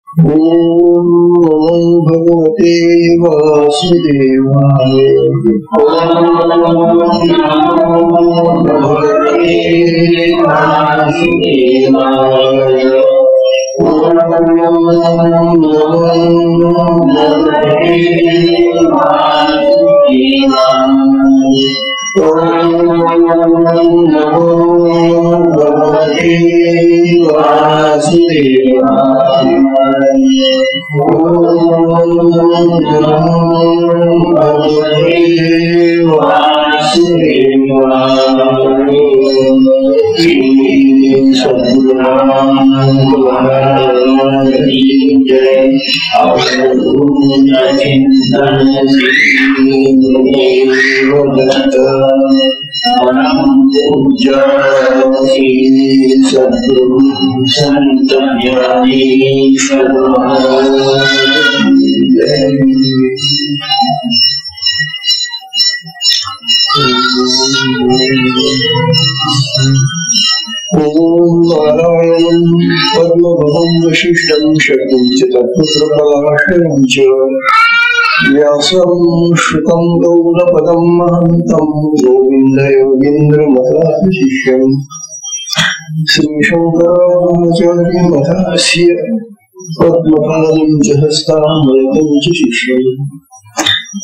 ओम नमो भगवते वासुदेवाय। ओम नमो भगवते वासुदेवाय। ओम नमो भगवते वासुदेवाय। ओम नमो भगवते वासुदेवाय। ओम नमो भगवते वासुदेवाय। सद्गुरुनाथ की जय। सद्गुरु संत ज्ञानेश्वर ओम नारायणं पद्मभवं वशिष्ठं शक्तिं च तत्पुत्रपलाशयं च व्यासं श्रुतं गौरपदं महन्तं गोविन्दयोगीन्द्रमथाशिष्यं श्रीशङ्कराचार्यमथास्य पद्मपादं च हस्तामृतं च शिष्यम्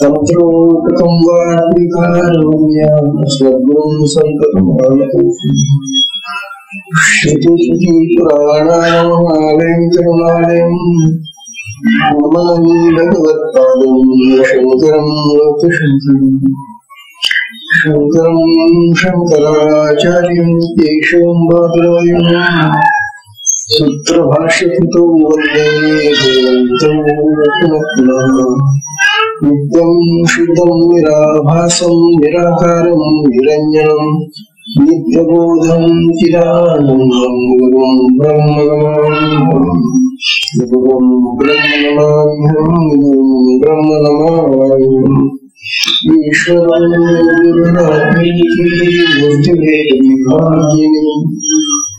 तन्त्रोटकं वार्तिकारुण्यां सद्गुरुं सन्ततमानतोऽस्मि। श्रुतिस्मृतिपुराणानामालयं करुणालयं नमामि भगवत्पादं शङ्करं लोकशङ्करम्। शङ्करं शङ्कराचार्यं केशवं बादरायणं सूत्रभाष्यकृतौ वन्दे भगवन्तं पुनः। नित्यं शुद्धं निराभासं निराकारं निरञ्जनं नित्यबोधं चिदानन्दं गुरुं ब्रह्म नमाम्यहम् ईश्वरं गुरुर्नाथीति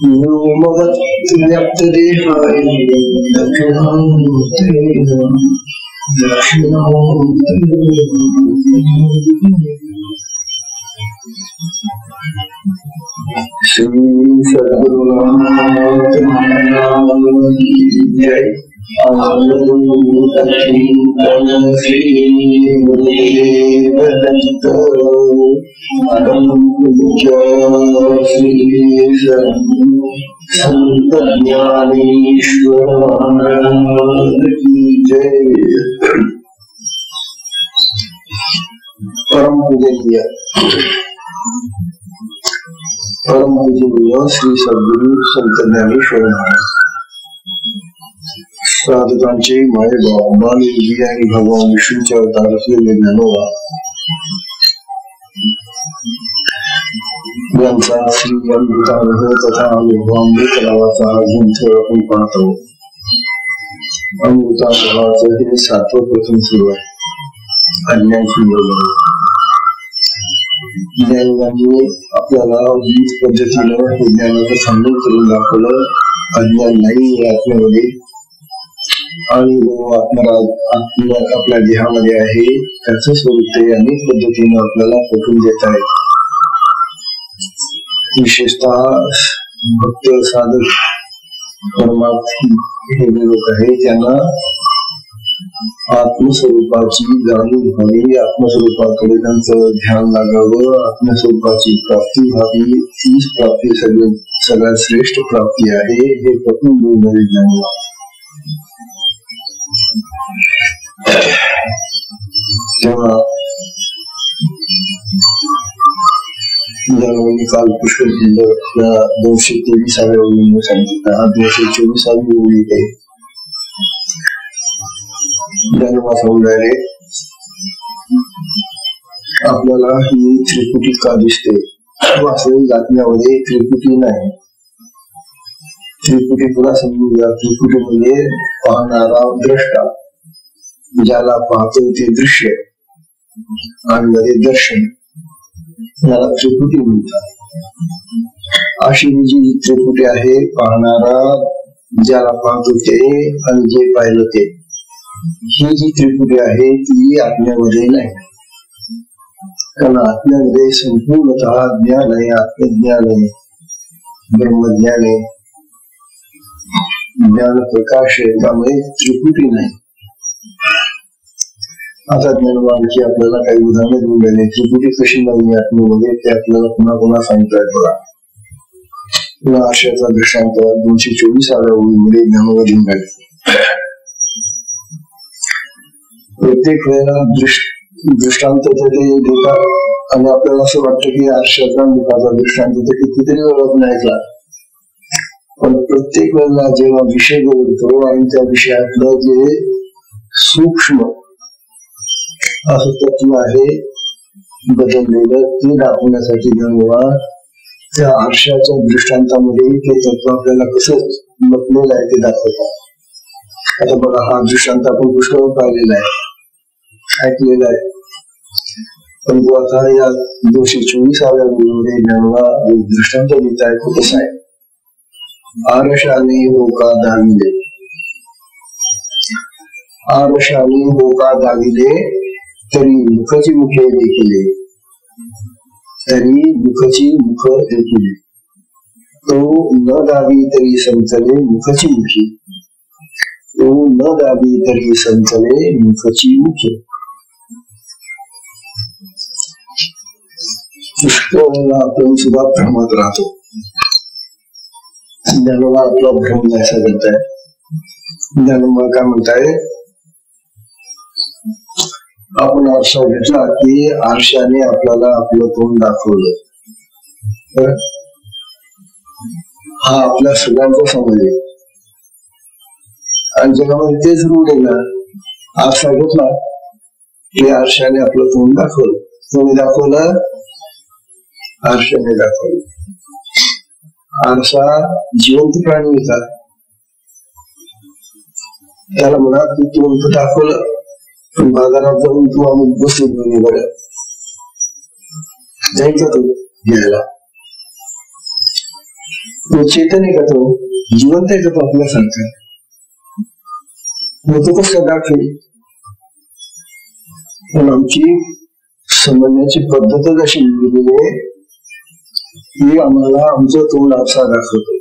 व्योमवद्व्याप्तदेहाय दक्षिणामूर्तये श्री सद्गुरुनाथ महाराज की जय। संत ज्ञानेश्वर महाराज की जय। परम पूजनीय श्री सद्गुरु संत ज्ञानेश्वर महाराज साधकांचे मायेबाप बालयोगी आणि भगवान विष्णूचे अवतार असलेले ज्ञानोबा यांचा श्री अमृतार्थ तथा अमृत नावाचा ग्रंथ आपण पाहतो। अमृतार्थ हे 7वं प्रथम सुरू आहे। अज्ञान ज्ञानाने आपल्याला विविध पद्धतीनं हे ज्ञानाचं समजून करून दाखवलं। अज्ञान नाही आत्म्यामध्ये आणि आपल्या देहामध्ये आहे त्याच स्वरूप ते अनेक पद्धतीने आपल्याला पटवून देत आहे। विशेषतः भक्त साधक परमार्थी हे लोक आहे त्यांना आत्मस्वरूपाची जाणीव व्हावी, आत्मस्वरूपाकडे त्यांचं ध्यान लागावं, आत्मस्वरूपाची प्राप्ती व्हावी। तीच प्राप्ती सगळ्यात श्रेष्ठ प्राप्ती आहे हे पटवून देणारे ज्ञानोबा। तेव्हा ज्ञानोबांनी काल पुष्कळ केलं 223व्या ओळीने सांगितलं। 224वी ओळी आहे। ज्ञानोबा सांगणारे आपल्याला ही त्रिपुटी का दिसते? वास्तविक आत्म्यामध्ये त्रिपुटी नाही। त्रिपुटी पुन्हा समजूया। त्रिपुटी म्हणजे पाहणारा द्रष्टा, ज्याला पाहतो ते दृश्य आणि मध्ये दर्शन, याला त्रिपुटी म्हणतात। अशी जी त्रिपुटी आहे, पाहणारा ज्याला पाहतो ते आणि जे पाहिलं ते, ही जी त्रिपुटी आहे ती आत्म्यामध्ये नाही. कारण आत्म्यामध्ये संपूर्णतः ज्ञान आहे, आत्मज्ञान आहे, ब्रह्मज्ञान आहे, ज्ञान प्रकाश आहे, त्यामुळे त्रिपुटी नाही. आता ज्ञानवानची आपल्याला काही उदाहरणं देऊन राहिले. त्रिपुटी कशी नाही आत्म्यामध्ये ते आपल्याला पुन्हा पुन्हा सांगताय बघा. पुन्हा आशयाचा दृष्टांत 224व्या ओळीमध्ये ज्ञानवान देऊन राहिले. प्रत्येक वेळेला दृष्टांत ते देतात आणि आपल्याला असं वाटतं की आशयाचा मुखाचा दृष्टांत ते कितीतरी वेळा ऐकला, पण प्रत्येक वेळेला जेव्हा विषय बोलतो आणि त्या विषयातलं जे सूक्ष्म असं तत्व आहे बदललेलं ते दाखवण्यासाठी ज्ञानवान त्या आरशाच्या दृष्टांतामध्ये ते तत्व आपल्याला कसं लपलेलं आहे ते दाखवतात. आता बघा, हा दृष्टांत आपण पुष्कळ पाहिलेला आहे, ऐकलेला आहे, पण आता या 224व्या ओळीमध्ये ज्ञानवान दृष्टांत देत आहे तो कसा आहे. आरशाने होका दाविले, आरशाने होका दाविले तरी मुखची मुखे देखिले, तरी मुखची मुख देखिले. तो न दावी तरी संचले मुखची मुखी, तो न दावी तरी संचले मुखची मुखे. पुष्कळला आपण सुद्धा भ्रमात राहतो. ज्ञानोबा आपला भ्रम जायचा करताय. ज्ञानोबा काय म्हणताय, आपण आरसा घेतला की आरशाने आपल्याला आपलं तोंड दाखवलं. हा आपल्या सगळ्यांचा समज आहे आणि जगामध्ये तेच रूढ आहे ना. आरसा घेतला की आरशाने आपलं तोंड दाखवलं. कोणी दाखवलं? आरशाने दाखवलं. आरसा जिवंत प्राणी होता, त्याला म्हणा तू तोंड दाखवलं, पण बाजारात जाऊन तू अमुक गोष्टी घेऊन बरं जाईल का तो घ्यायला? तो चेतन आहे का? तो जिवंत आहे का? तो आपल्यासारखा? मग तो कसं दाखवेल? पण आमची समजण्याची पद्धतच अशी लिहिलेली आहे की आम्हाला आमचं तोंड आरसा दाखवतो.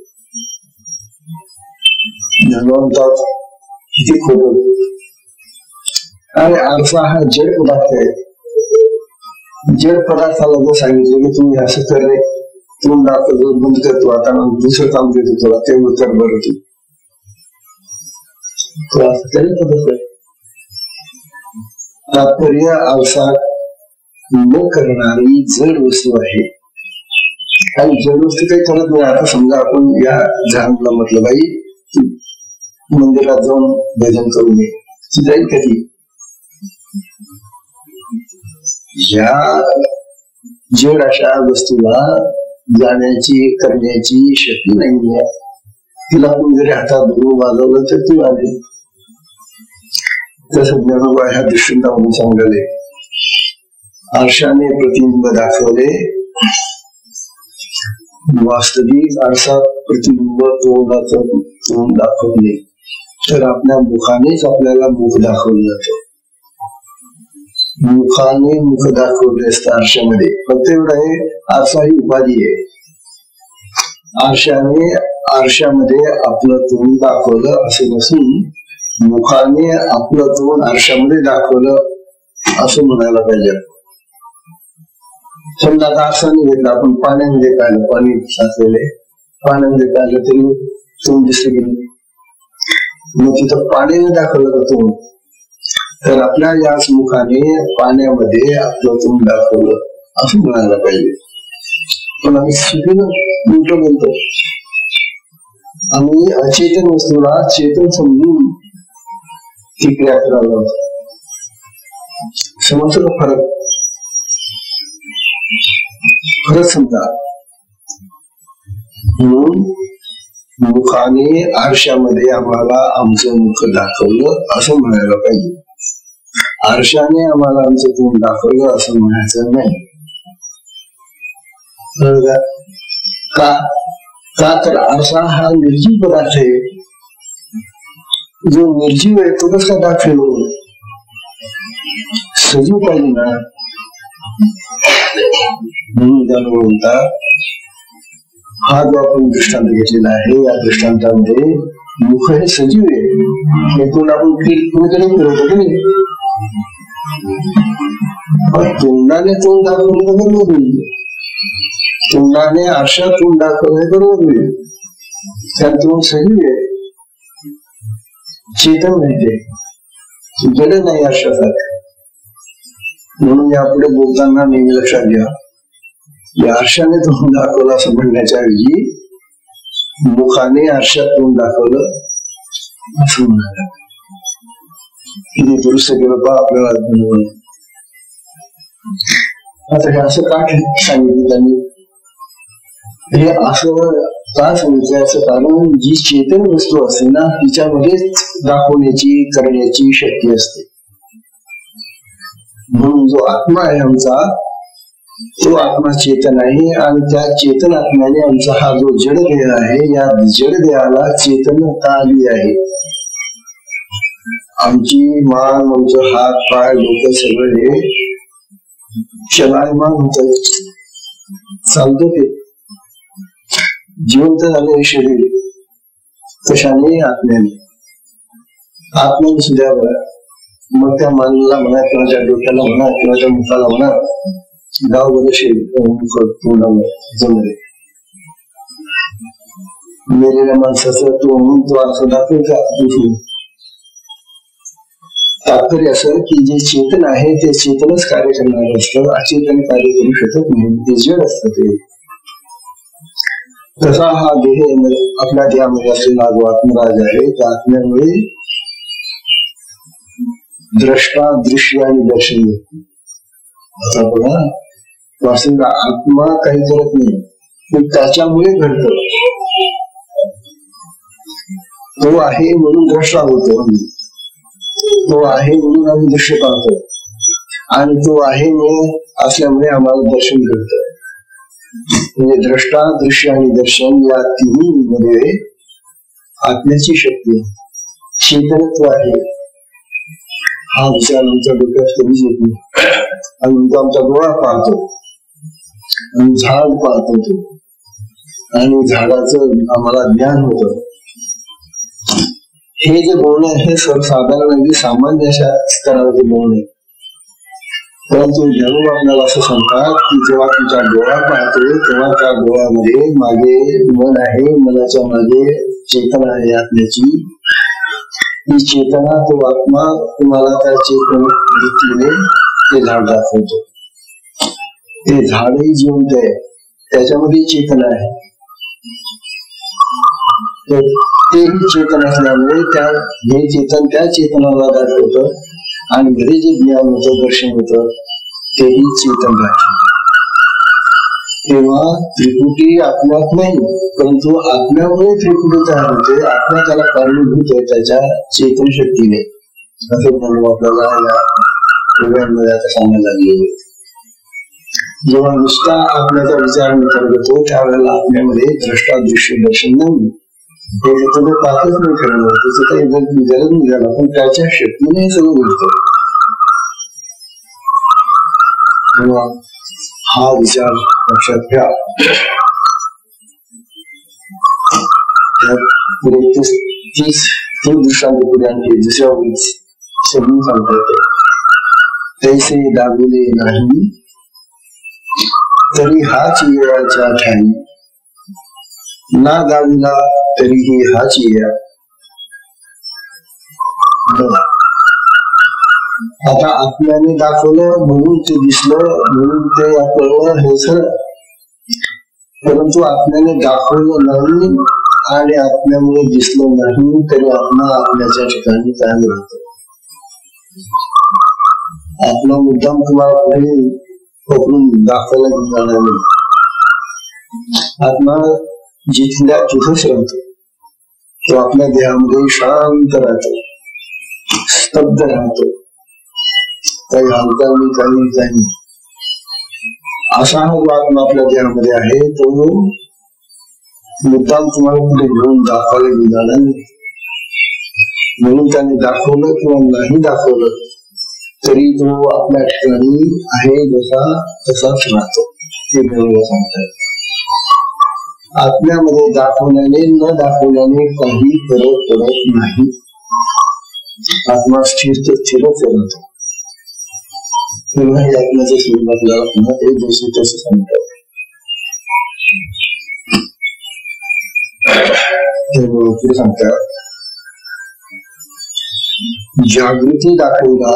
म्हणतात किती खोट. आणि आरसा हा जड पदार्थ आहे. जड पदार्थाला जर सांगितलं की तुम्ही असं कर रे, तोंड दाखवतो, बंद करतो, आता दुसरं काम देतो तुला, तेवढं कर बरं तू असं केलं. तात्पर्य आरसा न करणारी जड वस्तू आहे. आणि जड वस्तू काही करत नाही. आता समजा आपण या झाडाला म्हटलं बाई मंदिरात जाऊन भजन करून ये, जाईल कधी? या जड अशा वस्तूला जाण्याची करण्याची शक्ती नाहीये. तिला कोण जरी हातात धरून वाजवलं तर ती वाजेल. तसं ज्ञानोबा ह्या दृष्टांतामधून सांगले. आरशाने प्रतिबिंब दाखवले, वास्तविक आरसा प्रतिबिंब तोंडाचं तोंड दाखवले, तर आपल्या मुखानेच आपल्याला मुख दाखवलं जातं. मुखाने मुख दाखवले असतं आरशामध्ये. फक्त एवढं आहे, आरसा ही उपाधी आहे. आरशामध्ये आपलं तोंड दाखवलं असं नसून मुखाने आपलं तोंड आरशामध्ये दाखवलं असं म्हणायला पाहिजे. समजा आता आरशाने घेतला, आपण पाण्यामध्ये पाहिलं, पाणी साचलेले, पाण्यामध्ये पाहिलं तरी तोंड दिसलं की नाही? मग तिथं पाण्याने दाखवलं का तोंड? तर आपल्या याच मुखाने पाण्यामध्ये आपलं तोंड दाखवलं असं म्हणायला पाहिजे. पण आम्ही चुकीनं उलट बोलतो. आम्ही अचेतन वस्तूला चेतन समजून ती क्रिया करायला लावतो. समजतो का फरक? खरंच समजा. म्हणून मुखाने आरशामध्ये आम्हाला आमचं मुख दाखवलं असं म्हणायला पाहिजे. आरशाने आम्हाला आमचं तोंड दाखवलं असं म्हणायचं नाही. का? तर आरसा हा निर्जीव पदार्थ आहे. जो निर्जीव आहे तो कसा दाखवेल? सजीव पाहिजे ना. म्हणून त्याला बोलतात, हा जो आपण दृष्टांत घेतलेला आहे, या दृष्टांतामध्ये मुख हे सजीव आहे. हे तोंड आपण कुणीकडे फिरवतो की नाही, पण तोंडाने तोंड दाखवले तर बरोबर होईल. तोंडाने आरशात तोंड दाखवले बरोबर होईल. त्यात तोंड सजीव आहे, चेतन नाही, ते जड नाही आरशासारखं. म्हणून यापुढे बोलताना नेहमी लक्षात घ्या, या आरशाने तोंड दाखवलं असं म्हणण्याच्या ऐवजी मुखाने आरशात तोंड दाखवलं असं म्हणायला. किती दुरुस्त केलं पहा आपल्याला. आता हे असं का सांगितलं त्यांनी? हे असं का सांगितलं? याचं कारण जी चेतन वस्तू असते ना, तिच्यामध्येच दाखवण्याची, करण्याची शक्ती असते. म्हणून जो आत्मा आहे आमचा, तो आत्मा चेतन आहे, आणि त्या चेतन आत्म्याने आमचा हा जो जड देह आहे, या जड देहाला चेतनता आली आहे. आमची मान, आमचं हात, पाय, डोकं सगळं हे चलायमान होत, चालतं. ते जिवंत झालं हे शरीर. कशाने? आत्म्याने. आत्म्याने सुद्धा मग त्या मानला म्हणा, किंवा त्या डोक्याला म्हणा, किंवा त्या मुखाला म्हणा, गाव जमले. मेलेल्या माणसाचं तो म्हणून तो असं दाखवायचा. तात्पर्य असं की जे चेतन आहे ते चेतनच कार्य करणार असतं, अचेतन कार्य करू शकत नाही, ते जड असतं. ते तसा हा देह आपल्या देहामध्ये असलेला जो आत्मराज आहे, त्या आत्म्यामुळे द्रष्टा, दृश्य आणि दर्शन. आता बघा, वास्तविक आत्मा काही करत नाही, पण त्याच्यामुळे घडत. तो आहे म्हणून द्रष्टा होतो, तो आहे म्हणून आम्ही दृश्य पाहतो, आणि तो आहे म्हणून असल्यामुळे आम्हाला दर्शन घडतं. म्हणजे द्रष्टा, दृश्य आणि दर्शन या तिन्ही मध्ये आत्म्याची शक्ती, चेतनत्व आहे. हा विचार आमच्या डोक्यात कधीच येत नाही. आणि आमचा डोळा पाहतो, आणि झाड पाहतो तो, आणि झाडाचं आम्हाला ज्ञान होतं. हे जे बोलणं आहे हे सर्वसाधारण अगदी सामान्य अशा स्तरावरचे बोलणं आहे. परंतु जरूर आपल्याला असं सांगतात की जेव्हा तुमचा डोळा पाहतो, तेव्हा त्या डोळ्यामध्ये मागे मन आहे, मनाच्या मागे चेतना आहे आत्म्याची. ही चेतना, तो आत्मा तुम्हाला त्या चेतन वृत्तीने ते झाड दाखवतो. ते झाडही जिवंत आहे, त्याच्यामध्ये चेतना आहे. तेही चेतन असल्यामुळे हे चेतन त्या चेतनाला दाखवतं, आणि घरी जे ज्ञान होतं, दर्शन होतं, तेही चेतन राहतं. तेव्हा त्रिपुटी आत्म्यात नाही, परंतु आत्म्यामुळे त्रिपुटी तयार होते. आत्मा त्याला कारणीभूत आहे त्याच्या चेतन शक्तीने. असं म्हणून आपल्याला या प्रोग्राममध्ये आता सांगायला लागले. जेव्हा नुसता आत्म्याचा विचार करतो, त्यावेळेला आत्म्यामध्ये द्रष्टा, दृश्य, दर्शन नाही. हे तो पाहतच नाही करणं, त्याचं काही गरज नाही झाला, पण त्याच्या शक्तीने हे सगळं घडतं. हा विचार लक्षात घ्या. पुढे 30 दृष्टांत पुढे आणखी दुसऱ्या वेळीच समजून सांगता येते. तैसे दाविले नाही तरी हाच येळाच्या ठाई, ना दाविला तरीही हाच येळा. आता आत्म्याने दाखवलं म्हणून ते दिसलं, म्हणून ते कळलं, हे सर. परंतु आत्म्याने दाखवलं नाही आणि आत्म्यामुळे दिसलं नाही तरी आत्मा आत्म्याच्या ठिकाणी कायम राहतो. आत्मा मुद्दाम तुम्हाला पुढे पकडून दाखवायला जाणार नाही. आत्मा जिथल्या तिथेच राहतो. तो आपल्या देहामध्ये शांत राहतो, स्तब्ध राहतो, काही हालचाल नाही, काही. असा हा जो आत्मा आपल्या देहामध्ये आहे, तो मुद्दाम तुम्हाला कुठे घेऊन दाखवायला जाणार नाही. म्हणून त्याने दाखवलं किंवा नाही दाखवलं तरी तो आपल्या ठिकाणी आहे जसा तसाच राहतो, हे मिळवलं सांगतात. आत्म्यामध्ये दाखवल्याने न दाखवल्याने काही फरक पडत नाही. आत्मा स्थिर तर स्थिरच राहतो. पुन्हा हे आत्म्याचं स्वरूप आपल्याला पुन्हा ते जसे तसे सांगतात. पुढे सांगतात, जागृती दाखवला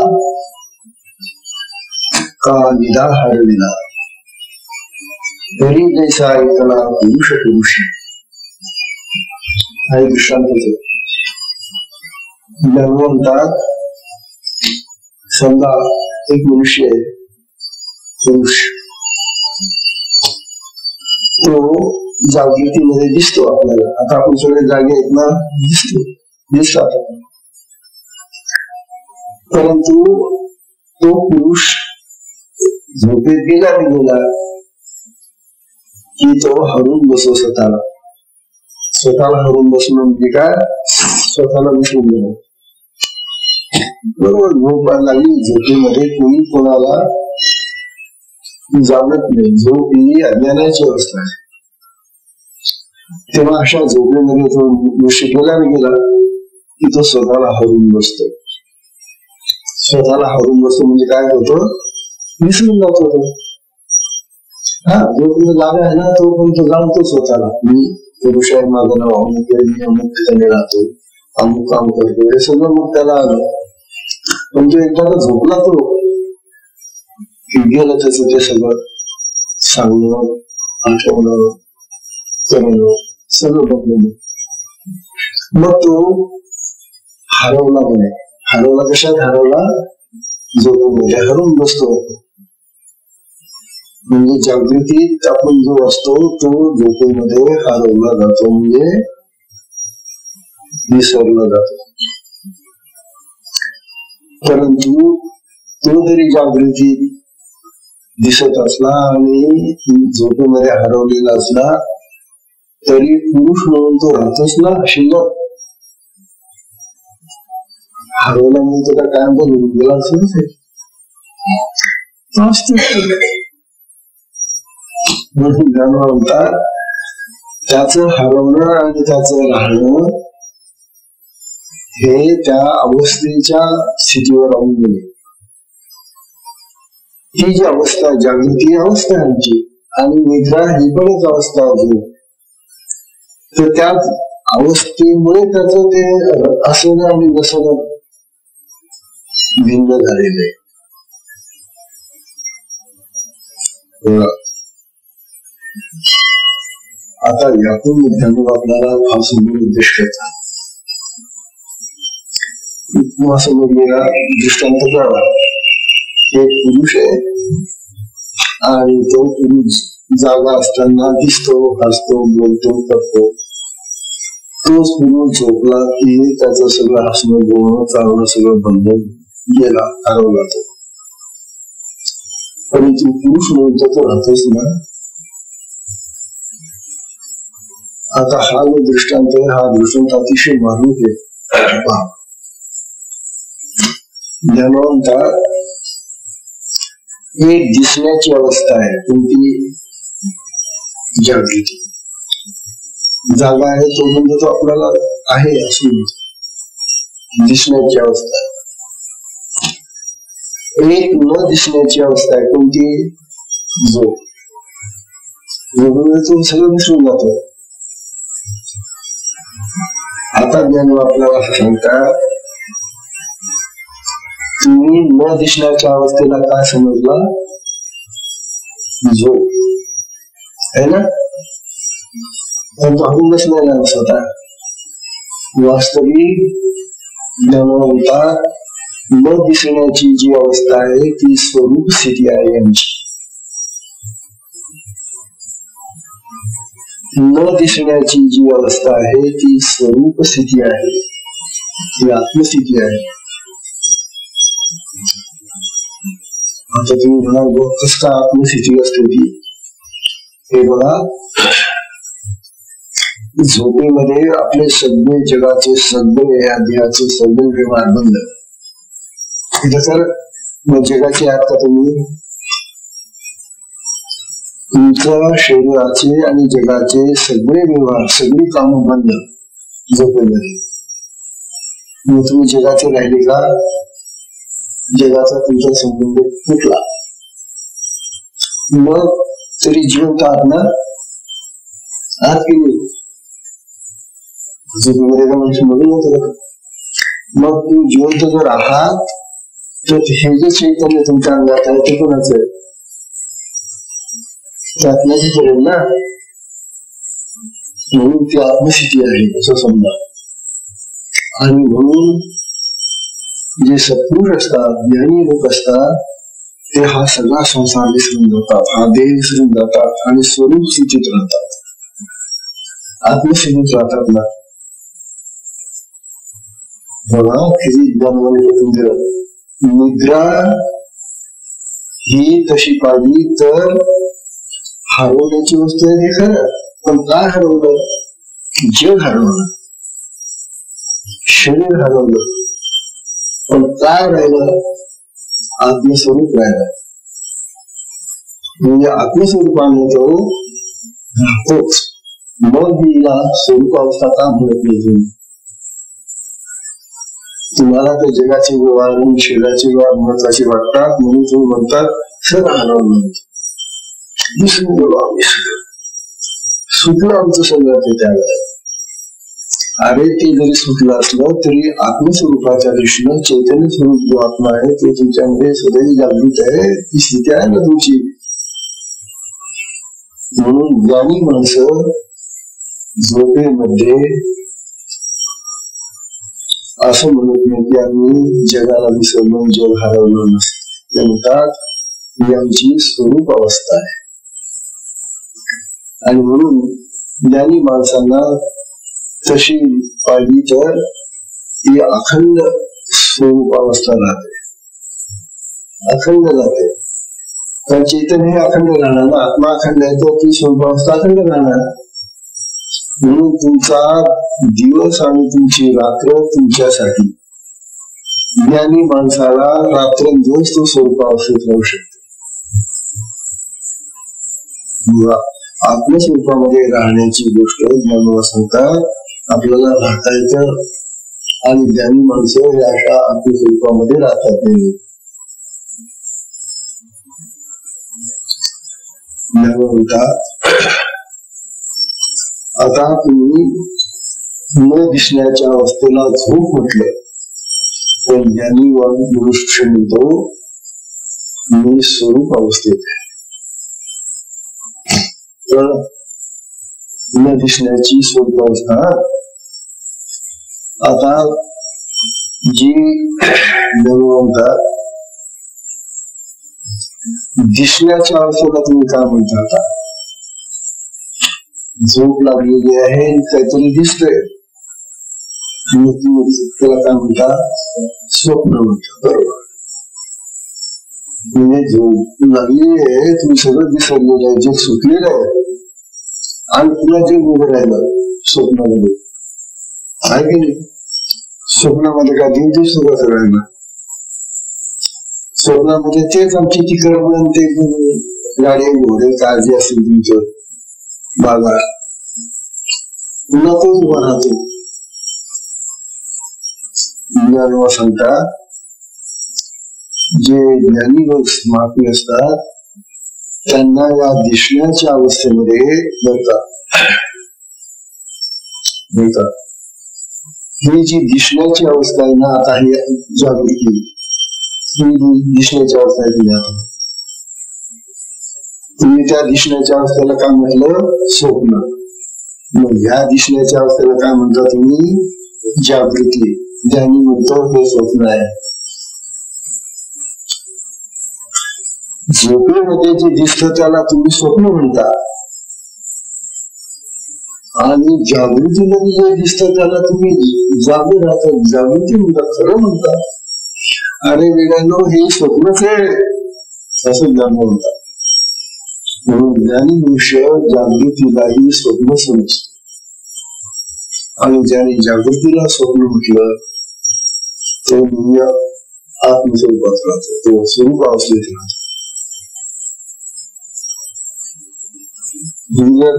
का निदा हरविला तरी जैसा ऐकला पुरुष पुरुषी. हा एक दृष्टांत होतो. म्हणतात समजा एक मनुष्य आहे, पुरुष, तो जागृतीमध्ये दिसतो आपल्याला. आता आपण सगळे जागे आहेत ना, दिसतात. परंतु तो पुरुष झोपेत गेला की तो हरून बसो स्वतःला हरून बसणं म्हणजे काय, स्वतःला विसरून गेलं. बरोबर झोप लागली, झोपेमध्ये कोणी कोणाला जाणत नाही. झोप ही अज्ञानाची अवस्था आहे. तेव्हा अशा झोपेमध्ये तो मनुष्य गेला की तो स्वतःला हरून बसतो. स्वतःला हरून बसतो म्हणजे काय होतं, विसरून जातो तो. हा जो जागा आहे ना, तो पण तो जाणतो स्वतःला, मी पुरुष आहे, माझं नाव अमुक आहे, मी अमुक ठिकाणी राहतो, अमुक काम करतो, हे सगळं मग त्याला आलं. पण तो एकदा झोपला, तो गेलं त्याचं ते सगळं सांगणं, आठवणं, करणं सगळं बघणं. मग तो हरवला म्हणे. हरवला कशात हरवला, झोपेमध्ये हरवून बसतो. म्हणजे जागृतीत आपण जो असतो तो झोपेमध्ये हरवला जातो, म्हणजे विसरला जातो. परंतु तो जरी जागृतीत दिसत असला आणि झोपेमध्ये हरवलेला असला तरी पुरुष म्हणून तो राहतोच ना, शिल्लक. हरवला म्हणून तो काय बोलून गेला असं म्हणतात. त्याचं हरवणं आणि त्याचं राहणं हे त्या अवस्थेच्या स्थितीवर अवलंबून आहे. ही जी अवस्था जागृती अवस्था आहे आमची, आणि निद्रा ही पण एक अवस्था अजून. तर त्या अवस्थेमुळे त्याचं ते असणं आणि नसणं भिन्न झालेलं आहे. आता यातून त्यांनी आपल्याला हा समोर उद्देश करतात. समजलेला दृष्टांत कळला. एक पुरुष आहे आणि तो पुरुष जागा असताना दिसतो, हसतो, बोलतो, करतो. तोच पुरुष झोपला की त्याचं सगळं हसणं, बोलणं, चालणं सगळं बंद गेला, हरवला तो. परंतु पुरुष म्हणून तो राहतोच ना. आता हा जो दृष्टांत आहे, हा दृष्टांत अतिशय मार्मिक आहे. ज्ञानवंता एक दिसण्याची अवस्था आहे, कोणती, जागृती. जागा आहे तोपर्यंत तो आपल्याला आहे असून दिसण्याची अवस्था आहे. एक न दिसण्याची अवस्था आहे, कोणती, झोप. तो सगळं विसरून जातो. आता ज्ञान आपल्याला असं सांगतात, तुम्ही न दिसण्याच्या अवस्थेला काय समजला, झोप आहे ना. पण तो हरून बसलेला स्वतः. वास्तविक ज्ञानवंता न दिसण्याची जी अवस्था आहे ती स्वरूप स्थिती आहे यांची. न दिसण्याची जी अवस्था आहे ती स्वरूप स्थिती आहे, ती आत्मस्थिती आहे. आता तुम्ही म्हणाल कस आत्मस्थिती असते ती, हे बघा. झोपेमध्ये आपले सगळे जगाचे सगळे या देहाचे सगळे व्यवहार बंद. तर मग जगाचे आहात का तुम्ही? तुमच्या शरीराचे आणि जगाचे सगळे व्यवहार सगळी कामं बंद झोपेमध्ये. मग तुम्ही जगाचे राहिले का? जगाचा तुमचा संबंध तुटला. मग तरी जिवंत आहात ना? आहात की नाही? झोपेमध्ये का म्हणजे म्हणून होतं. मग तू जिवंत जर आहात तर हे जे चैतन्य तुमच्या अंगात आहे ते कोणाचं आहे? ते आत्म्याची करेल ना. म्हणून ती आत्मस्थिती आहे असं समजा. आणि म्हणून जे सत्पुरुष असतात, ज्ञानी लोक असतात, ते हा सगळा संसार विसरून जातात, हा देह विसरून जातात आणि स्वरूप स्थितीत राहतात, आत्मस्थितीत राहतात ना. बघा किती ज्ञान. निद्रा ही तशी पाहिली तर हरवण्याची वस्तू आहे हे खरं, पण काय हरवलं? जग हरवलं, शरीर हरवलं, पण काय राहिलं? आत्मस्वरूप राहिलं. म्हणजे आत्मस्वरूपाने तो राहतोच. मग हिला स्वरूप अवस्था का म्हणत नाही? तुम्हाला तर जगाचे व्यवहार आणि शरीराचे व्यवहार महत्वाचे वाटतात म्हणून तुम्ही म्हणतात सर हरवलं, विसरून गेलो आम्ही, सुटलं आमचं सगळं ते त्यावेळेला. अरे ते जरी सुटलं असलं तरी आत्मस्वरूपाच्या दृष्टीनं चैतन्य स्वरूप जो आत्मा आहे तो तुमच्यामध्ये सदैव जागृत आहे, ती स्थिती आहे ना तुमची. म्हणून ज्ञानी माणसं झोपेमध्ये असं म्हणत नाही की आम्ही जगाला विसरलो, जग हरवलं नसतं. ते म्हणतात ही आमची स्वरूप अवस्था आहे. आणि म्हणून ज्ञानी माणसांना तशी पाहिली तर ही अखंड स्वरूप अवस्था राहते, अखंड राहते. तर चैतन्य हे अखंड राहणार ना, आत्मा अखंड आहे तर ती स्वरूप अवस्था अखंड राहणार. म्हणून तुमचा दिवस आणि तुमची रात्र तुमच्यासाठी. ज्ञानी माणसाला रात्रंदिवस तो स्वरूपावस्थेत राहू शकतो. आत्मस्वरूपामध्ये राहण्याची गोष्ट ज्ञानोबा सांगतात, आपल्याला राहता येतं. आणि ज्ञानी माणसं या अशा आत्मस्वरूपामध्ये राहतात नाही. आता तुम्ही न दिसण्याच्या अवस्थेला झोप म्हटलं तर ज्ञानी पुरुष म्हणतो मी स्वरूप अवस्थेत आहे. तर न दिसण्याची स्वरूप अवस्था. आता जी म्हणतात दिसण्याच्या अवस्थेला तुम्ही काय म्हणता? आता झोप लागलेली आहे, काहीतरी दिसतंय, त्याला काय म्हणता? स्वप्न म्हणतात. बरोबर. म्हणजे झोप लागलेली आहे, तुम्ही सगळं विसरलेलं आहे, जग सुटलेलं आहे आणि पुन्हा जग उभं राहिलं स्वप्नामध्ये आहे की नाही? स्वप्नामध्ये काय दिन दिवस उभं राहिलं? स्वप्नामध्ये तेच आमची तिकडं ते गाडी घोडे काय जे असेल तुमचं बाजार, पुन्हा तोच उभा राहतो. ज्ञानोबा सांगतात जे ज्ञानी लोक महात्मे असतात त्यांना या दिसण्याच्या अवस्थेमध्ये ही जी दिसण्याची अवस्था आहे ना, आता ही जागृती, ही दिसण्याची अवस्था आहे. तुम्ही त्या दिसण्याच्या अवस्थेला काय म्हटलं? स्वप्न. मग ह्या दिसण्याच्या अवस्थेला काय म्हणता तुम्ही? जागृती. ज्यांनी म्हणतो हे स्वप्न आहे. झोपेमध्ये जे दिसतं त्याला तुम्ही स्वप्न म्हणता आणि जागृतीमध्ये जे दिसतं त्याला तुम्ही जागे राहता, जागृती म्हणता, खरं म्हणता. अरे वेगांनो हे स्वप्नच आहे असं ज्ञान म्हणतात. म्हणून ज्ञानी मनुष्य जागृतीलाही स्वप्न समजतो. आणि ज्याने जागृतीला स्वप्न म्हटलं तो आत्मस्वरूपात राहतो, तो स्वरूप अवस्थेत राहतो. जर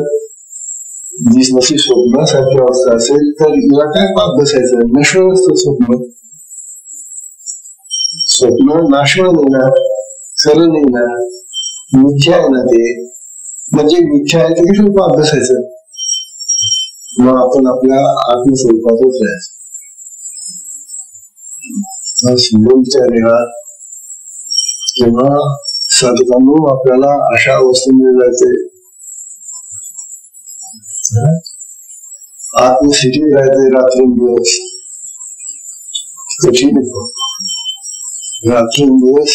दिसण्याची स्वप्नासारखी अवस्था असेल तर हिला काय पाप बसायचं? नश्वर असतं स्वप्न. स्वप्न नाशवण नाही ना, खरं नाही ना, मिथ्या आहे ना. ते म्हणजे मिथ्या आहे ते कशाला पाप बसायचं? मग आपण आपल्या आत्मस्वरूपातच राहायचं. सुंदर विचार आहे हा. तेव्हा साधकांनो आपल्याला अशा अवस्थेमध्ये जायचे, आत्मस्थितीत राहायचे. रात्रंदिवस कठीण आहे. रात्रंदिवस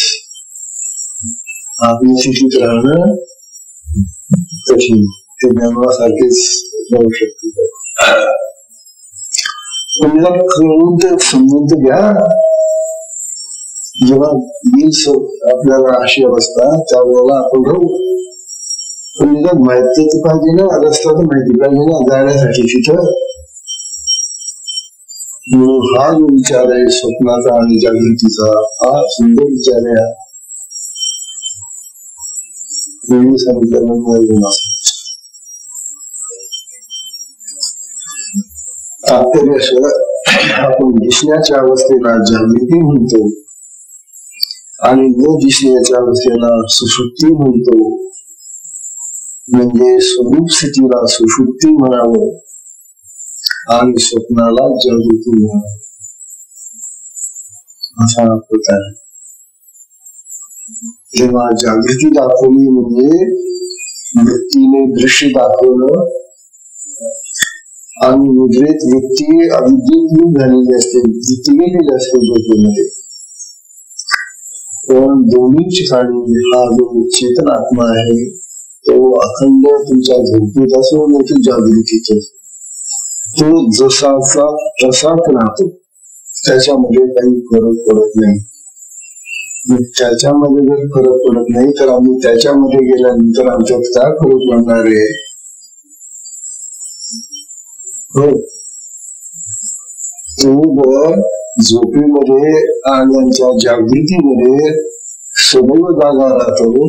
आत्मस्थितीत राहणं कठीण. ते ज्ञानासारखेच जाऊ शकते. पण कळून तर समजून तर घ्या. जेव्हा आपल्याला अशी अवस्था त्यावेळेला आपण राहू. पण निदान माहिती तर पाहिजे ना, रस्ता तर माहिती पाहिजे ना जाण्यासाठी तिथं. हा जो विचार आहे स्वप्नाचा आणि जागृतीचा, हा सुंदर विचार आहे. तात्पर्य असं, आपण दिसण्याच्या अवस्थेला जागृती म्हणतो आणि न दिसण्याच्या अवस्थेला सुषुप्ती म्हणतो. म्हणजे स्वरूप स्थितीला सुषुप्ती म्हणावं आणि स्वप्नाला जागृती म्हणावं, असा प्रकार. तेव्हा जागृती दाखवली म्हणजे वृत्तीने दृश्य दाखवलं आणि निद्रेत वृत्ती अविद्येत झालेली असते, वृत्ती गेलेली असते झोपेमध्ये. पण दोन्ही ठिकाणी हा जो चेतन आत्मा आहे तो अखंड तुमच्या झोपेत असो नाही तर जागृतीत असो, तो जसाचा तसाच राहतो. त्याच्यामध्ये काही फरक पडत नाही. त्याच्यामध्ये जर फरक पडत नाही तर आम्ही त्याच्यामध्ये गेल्यानंतर आमच्यात काय फरक पडणार आहे? हो, तो जर झोपेमध्ये आणि आमच्या जागृतीमध्ये सदैव जागा राहतो,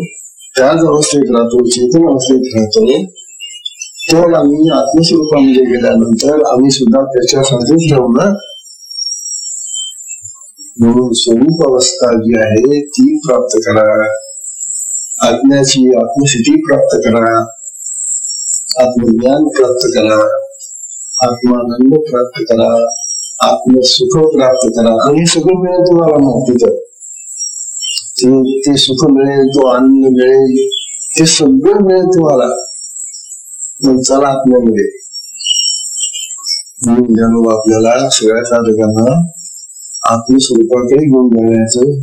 त्याच अवस्थेत राहतो, चेतन अवस्थेत राहतो, तर आम्ही आत्मस्वरूपामध्ये गेल्यानंतर आम्ही सुद्धा त्याच्यासारखेच राहू ना. म्हणून स्वरूप अवस्था जी आहे ती प्राप्त करा, आत्म्याची आत्मस्थिती प्राप्त करा, आत्मज्ञान प्राप्त करा, आत्मानंद प्राप्त करा, आत्मसुख प्राप्त करा. आणि हे सगळं मिळेल तुम्हाला. मग तिथं ते सुख मिळेल, तो आनंद मिळेल, ते सगळं मिळेल तुम्हाला. मग चला आत्म्यामध्ये. म्हणून आपल्याला सगळ्या साधकांना आत्मस्वरूपाकडे घेऊन जाण्याचं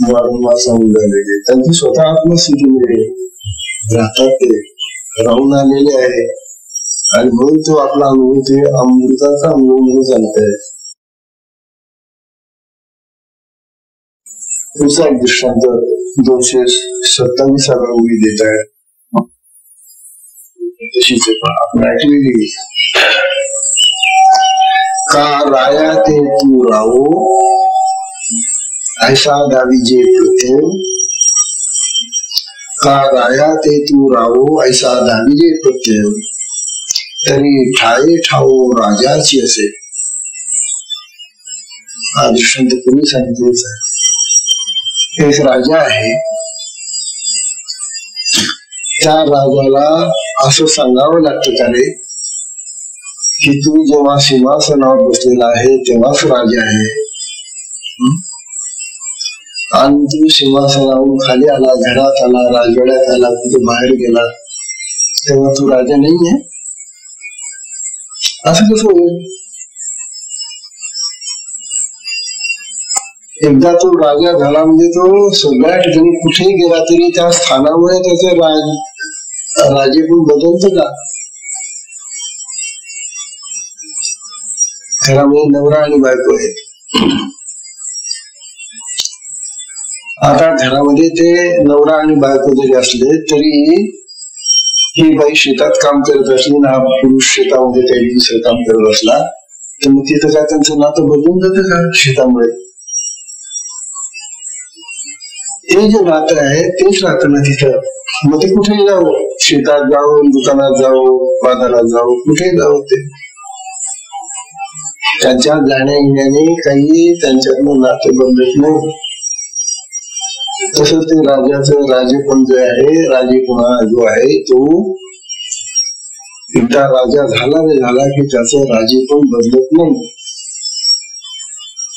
वारंवार सांगून राहिलेले. त्यांची स्वतः आत्मस्थितीमध्ये राहतात, ते राहून आलेले आहे आणि म्हणून तो आपला अनुभव ते अमृताचा अनुभव चालत आहे. पुढचा एक दृष्टांत 227 ओळी देत आहे. तशीच आपण ऐकलेली. का राया ते तू राहो ऐसा दाविजे प्रत्यय, का राया ते तू राहो ऐसा दाविजे प्रत्यय, तरी ठाये ठाओ राजाची असे. हा दृष्टांत पूर्वी सांगितलेच आहे. एक राजा आहे, त्या राजाला असं सांगावं लागतं का रे की तू जेव्हा सिंहासनावर बसलेला आहे तेव्हाच राजा आहे, आणि तू सिंहासनावरून खाली आला, घरात आला, राजवाड्यात आला, कुठे बाहेर गेला तेव्हा तू राजा नाहीये? असं कसं होईल? एकदा तो राजा झाला म्हणजे तो सगळ्या ठिकाणी कुठेही गेला तरी त्या स्थानामुळे त्याचे राजेपण बदलत का? घरामध्ये नवरा आणि बायको आहे. आता घरामध्ये ते नवरा आणि बायको जरी असले तरी ही बाई शेतात काम करत असली ना, पुरुष शेतामध्ये काही दुसरं काम करत असला तर मग तिथं काय त्यांचं नातं बदलून जातं का शेतामुळे? हे जे नातं आहे तेच राहतं ना तिथं. मग ते कुठेही जावं, शेतात जावं, दुकानात जावं, बाजारात जावं, कुठेही जावं, ते त्यांच्या जाण्या येण्याने काही त्यांच्यातलं नातं बदलत नाही. तसंच ते राजाचं राजेपण जे आहे, राजेपणा जो आहे तो एकदा राजा झाला की त्याचं राजेपण बदलत नाही.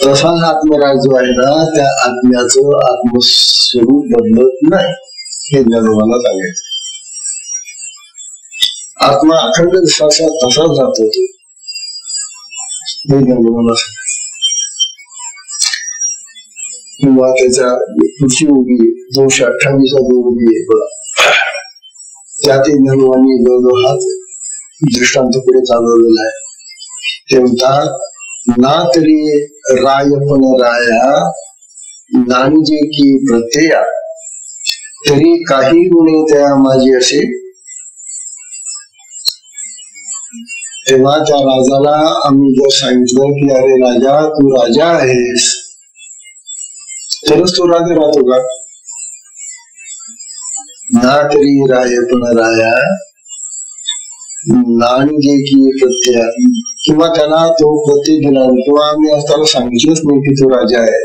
तसा आत्मराज जो आहे ना, त्या आत्म्याचं आत्मस्वरूप बदलत नाही, हे ज्ञानोबाला सांगायचं. आत्मा अखंड तसाच जातो, हे ज्ञानोबाला सांगायचं. किंवा त्याच्या पुढची उभी 228 जो उभी आहे बघा, त्यात ज्ञानोबांनी जवळजवळ हाच दृष्टांत पुढे चालवलेला आहे. ते म्हणतात, ना तरी रायपण राया नाणजे की प्रत्यया, तरी काही गुणे त्या माझी असे. तेव्हा त्या राजाला आम्ही जर सांगितलं की अरे राजा, तू राजा आहेस, तरच तो राजा राहतो का? ना तरी रायपण राया नाणजे की प्रत्यय, किंवा त्याला तो प्रत्यय दिला किंवा आम्ही त्याला सांगितलंच नाही की तो राजा आहे.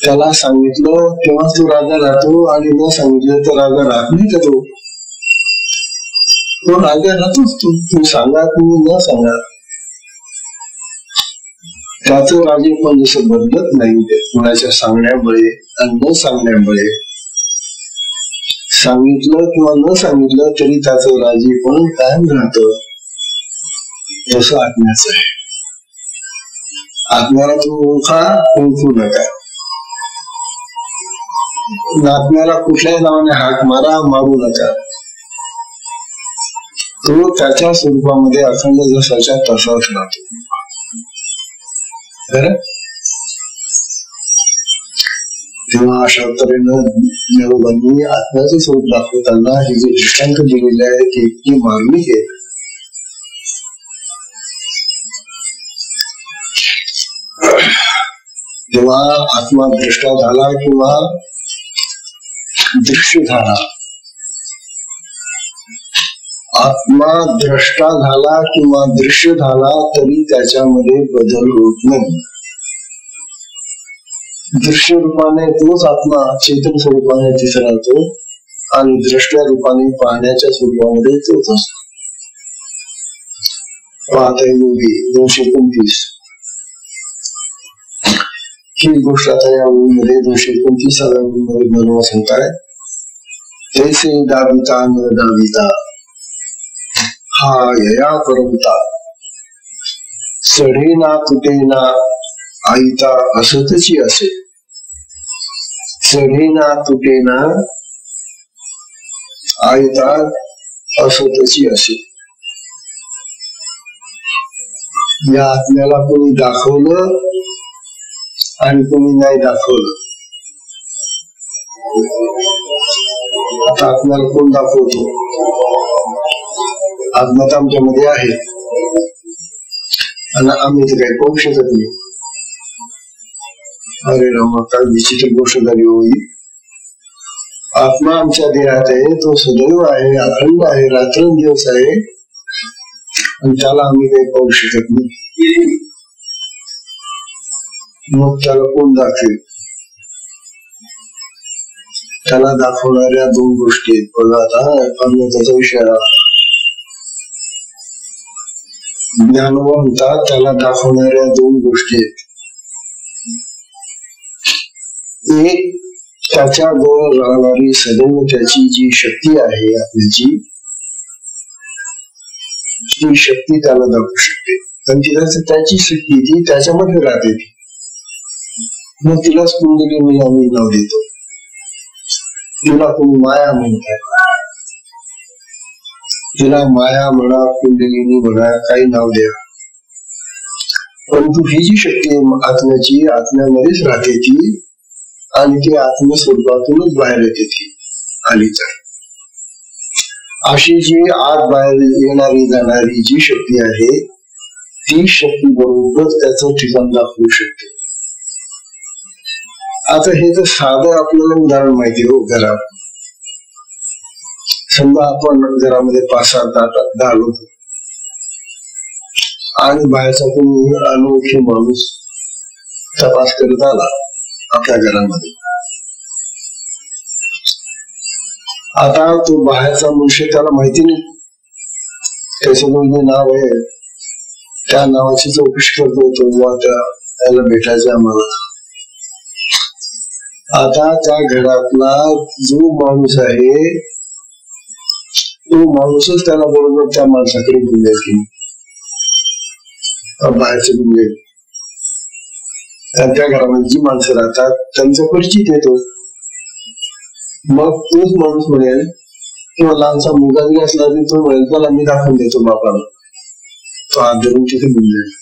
त्याला सांगितलं तेव्हा तो राजा राहतो, आणि न सांगितलं तर राजा राहत नाही का? तो राजा राहतोच. तू सांगा, तुम्ही न सांगा, त्याचं राजेपण जसं बदलत नाही कुणाच्या सांगण्यामुळे आणि न सांगण्यामुळे. सांगितलं किंवा न सांगितलं तरी त्याचं राजेपण कायम राहतं, तसं आत्म्याचं आहे. आत्म्याला तुम्ही ओळखा, ओळखू नका. आत्म्याला कुठल्याही नावाने हाक मारा, मारू नका. तो त्याच्या स्वरूपामध्ये अखंड जसाच्या तसाच राहतो. तेव्हा अशा तऱ्हेनं ज्ञानोबांनी आत्म्याचं स्वरूप दाखवताना हे जे दृष्टांत दिलेले आहे ते इतकी मार्मिक आहे. जेव्हा आत्मा दृष्टा झाला किंवा दृश्य झाला, आत्मा द्रष्टा झाला किंवा दृश्य झाला तरी त्याच्यामध्ये बदल होत नाही. दृश्य रूपाने तोच आत्मा चेतन स्वरूपाने तिथे राहतो, आणि दृष्ट्या रूपाने पाहण्याच्या स्वरूपामध्ये तोच असतो. पाहता योगी 229 ही गोष्ट आता या ओळीमध्ये 229व्या ओळीमध्ये बनवा सांगताय. तैसे दाविता न दाविता हा यया परमता, चढे ना तुटे ना आईता असतची असे. चढे ना तुटे ना आईता असतची असे. या आत्म्याला कोणी दाखवलं आणि कोणी नाही दाखवलं. आता आत्म्याला कोण दाखवतो? आत्मा तर आमच्यामध्ये आहे, आणि आम्ही तर काही पाहू शकत नाही. अरे रामा, काय विचित्र गोष्ट झाली होई. आत्मा आमच्या देहात आहे, तो सदैव आहे, अखंड आहे, रात्रंदिवस आहे, आणि त्याला आम्ही काही पाहू शकत नाही. मग त्याला कोण दाखवेल? त्याला दाखवणाऱ्या दोन गोष्टी आहेत. बघा आता अज्ञाताचा विषय. ज्ञानोबा म्हणतात त्याला दाखवणाऱ्या दोन गोष्टी आहेत. एक, त्याच्याजवळ राहणारी सदैव त्याची जी शक्ती आहे आत्म्याची, ती शक्ती त्याला दाखवू शकते. आणि त्याची शक्ती ती त्याच्यामध्ये राहते. मग तिलाच कुंडलिनी आम्ही नाव देतो. तिला कोणी माया म्हणतात. तिला माया म्हणा, कुंडलिनी म्हणा, काही नाव द्या, परंतु ही जी शक्ती आत्म्याची आत्म्यामध्येच राहते ती, आणि ती आत्मस्वरूपातूनच बाहेर येते ती. आली तर अशी जी आत बाहेर येणारी जाणारी जी शक्ती आहे ती शक्ती बरोबर त्याचं ठिकाण दाखवू शकते. आता हे तर साधं आपल्याला उदाहरण माहिती हो. घरात समजा आपण घरामध्ये 5-7 लोक आणि बाहेरचा कोणी अनोळखी माणूस तपास करत आला आपल्या घरामध्ये. आता तो बाहेरचा मनुष्य त्याला माहिती नाही, त्याचं जे नाव आहे त्या नावाची चौकशी करतो तो त्याला भेटायचं आम्हाला. आता त्या घरातला जो माणूस आहे तो माणूसच त्याला बरोबर त्या माणसाकडे घेऊन जाईल, बाहेरचे घेऊन जाईल. त्या घरामध्ये जी माणसं राहतात त्यांचा परिचित येतो. मग तोच माणूस म्हणेल किंवा लहानसा मुलगा जरी असला तरी तो म्हणेल त्याला मी दाखवून देतो बापाला, तो हात धरून तिथे घेऊन जाईल.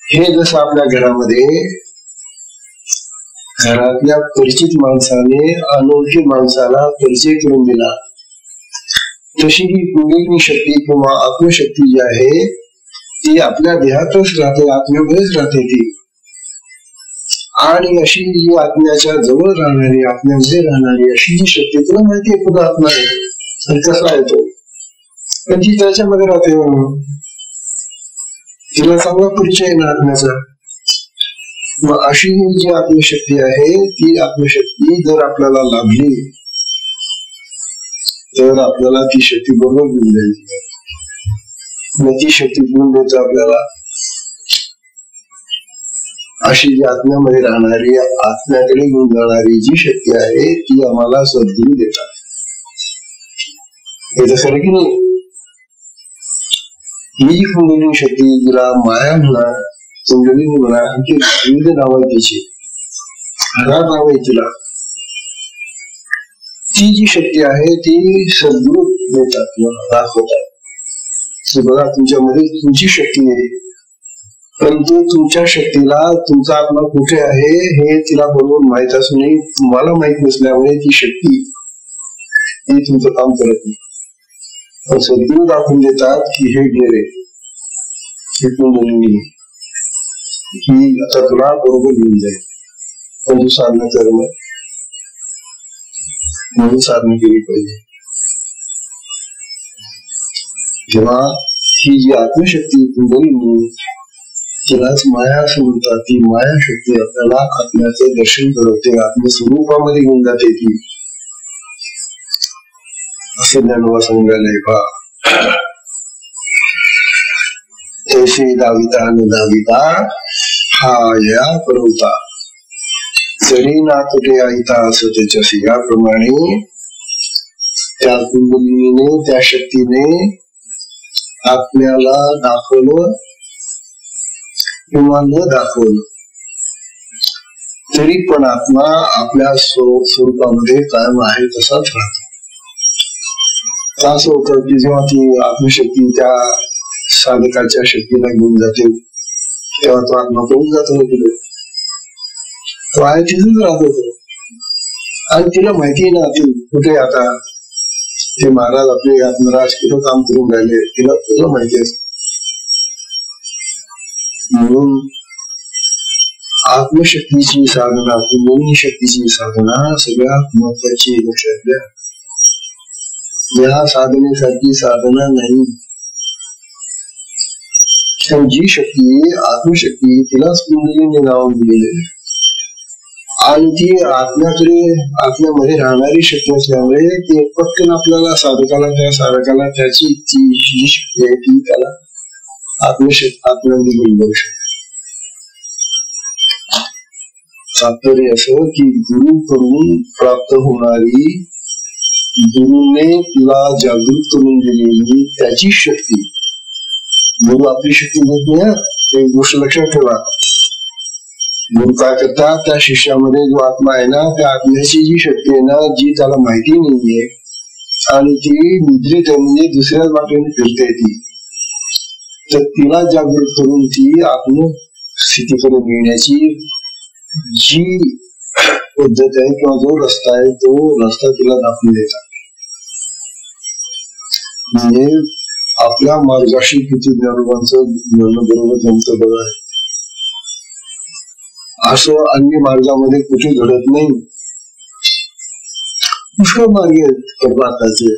हे जसं आपल्या घरामध्ये घरातल्या परिचित माणसाने अनोळखी माणसाला परिचय करून दिला, तशी ही कुंडलिनी शक्ती किंवा आत्मशक्ती जी आहे ती आपल्या देहातच राहते, आत्म्यामध्येच राहते ती. आणि अशी जी आत्म्याच्या जवळ राहणारी, आत्म्यामध्ये राहणारी अशी जी शक्ती तुला माहिती आहे तुला आत्मा आहे आणि कसा येतो, पण ती त्याच्यामध्ये राहते. तिला चांगला परिचय आहे ना आत्म्याचा. मग अशी जी आत्मशक्ती आहे ती आत्मशक्ती जर आपल्याला लाभली तर आपल्याला ती शक्ती बरोबर घेऊन जाईल. मग ती शक्ती घेऊन देतो आपल्याला. अशी जी आत्म्यामध्ये राहणारी, आत्म्याकडे घेऊन जाणारी जी शक्ती आहे ती आम्हाला सद्गुरू देतात. हे तर खरं की नाही. ही जी कुंडलिनी शक्ती, जिला माया म्हणा, कुंडलिनी म्हणा, आणखी विविध नाव आहे त्याची, 1000 नाव आहे तिला. ती जी शक्ती आहे ती सद्गुरू देतात, दाखवतात. बघा तुमच्यामध्ये तुमची शक्ती आहे, परंतु तुमच्या शक्तीला तुमचा आत्मा कुठे आहे हे तिला बरोबर माहित असूनही तुम्हाला माहित नसल्यामुळे ती शक्ती ती तुमचं काम करत नाही. पण सद्गुरू दाखवून देतात की हे गेले, हे कुंडलिनी ही आता तुला बरोबर घेऊन जाईल, पण तू साधना कर म्हणून साधना केली पाहिजे. तेव्हा ही जी आत्मशक्ती कुंडलिनी तिलाच माया असं म्हणतात. ती माया शक्ती आपल्याला आत्म्याचं दर्शन करवते, आत्मस्वरूपामध्ये घेऊन जाते. ती असं ज्ञानोबा सांगायला पहा. तैसे दाविता न दाविता हा या परवता जरी ना तुटे आईता असं त्याच्याशी. याप्रमाणे त्या कुंडलिनीने, त्या शक्तीने आत्म्याला दाखवलं किंवा न दाखवलं तरी पण आत्मा आपल्या स्वरूपामध्ये कायम आहे तसाच राहतो. असं होतं की जेव्हा ती आत्मशक्ती त्या साधकाच्या शक्तीला घेऊन जाते तेव्हा तो आत्मा पळून जातो पुढे. तो आहे तिथेच राहत होतो आणि तिला माहिती ना ती कुठे आता ते महाराज आपले आत्मराज किती काम करून राहिले तिला तुला माहिती असत. म्हणून आत्मशक्तीची साधना, कुंडलिनी शक्तीची साधना सगळ्यात महत्वाची लक्षात घ्या. या साधनेसारखी साधना नाही. जी शक्ती आत्मशक्ती तिलाच कुंडलिनी नाव दिलेले आणि ती आत्म्यामध्ये राहणारी शक्ती असल्यामुळे ती पटकन आपल्याला साधकाला त्याची ती जी शक्ती आहे ती त्याला आत्म्यामध्ये घेऊन जाऊ शकते. तात्पर्य असं की गुरु करून प्राप्त होणारी, गुरुने तिला जागृत करून दिलेली त्याची शक्ती. गुरु आपली शक्ती देत नाही. एक गोष्ट लक्षात ठेवा. गुरु काय करतात, त्या शिष्यामध्ये जो आत्मा आहे ना त्या आत्म्याची जी शक्ती आहे ना जी त्याला माहिती नाहीये आणि ती निद्रित आहे म्हणजे दुसऱ्याच वाटेने फिरते ती, तर तिला जागृत करून ती आत्मस्थितीकडे नेण्याची जी पद्धत आहे किंवा जो रस्ता आहे तो रस्ता तिला दाखवून देतात. म्हणजे आपल्या मार्गाशी किती ज्ञानोबांचं म्हणणं बरोबर जमतं बघा. असं अन्य मार्गामध्ये कुठे घडत नाही. पुष्कळ मार्ग आहेत परमार्थाचे,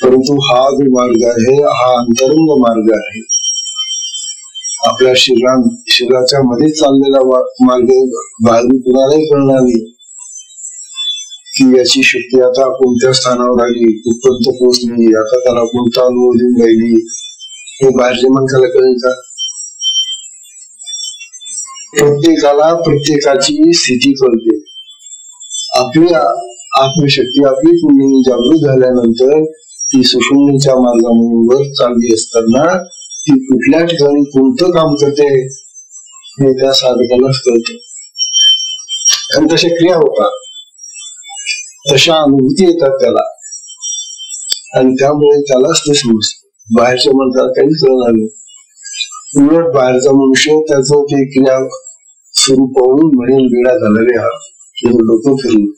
परंतु हा जो मार्ग आहे हा अंतरंग मार्ग आहे. आपल्या शरीराच्या मध्ये चाललेला मार्ग बाहेरून कुणालाही कळणार नाही की याची शक्ती आता कोणत्या स्थानावर आली, कुठपर्यंत पोहोचली, आता त्याला कोणता अनुभव देऊन राहिली, हे बाहेरच्या माणसाला कळेल का? प्रत्येकाला प्रत्येकाची स्थिती कळते. आपली आत्मशक्ती आपली पुण्य जागृत झाल्यानंतर ती सुषुम्नेच्या मार्गावर चालली असताना ती कुठल्या ठिकाणी कोणतं काम करते हे त्या साधकालाच कळतं. आणि तशा क्रिया होतात, तशा अनुभूती येतात त्याला, आणि त्यामुळे त्यालाच ते समजतं. बाहेरच्या माणसाला काही कळणार नाही. उलट बाहेरचा मनुष्य त्याचं ते क्रिया सुरू पाहून म्हणेल वेळा झालेले आहात, डोकं फिरलं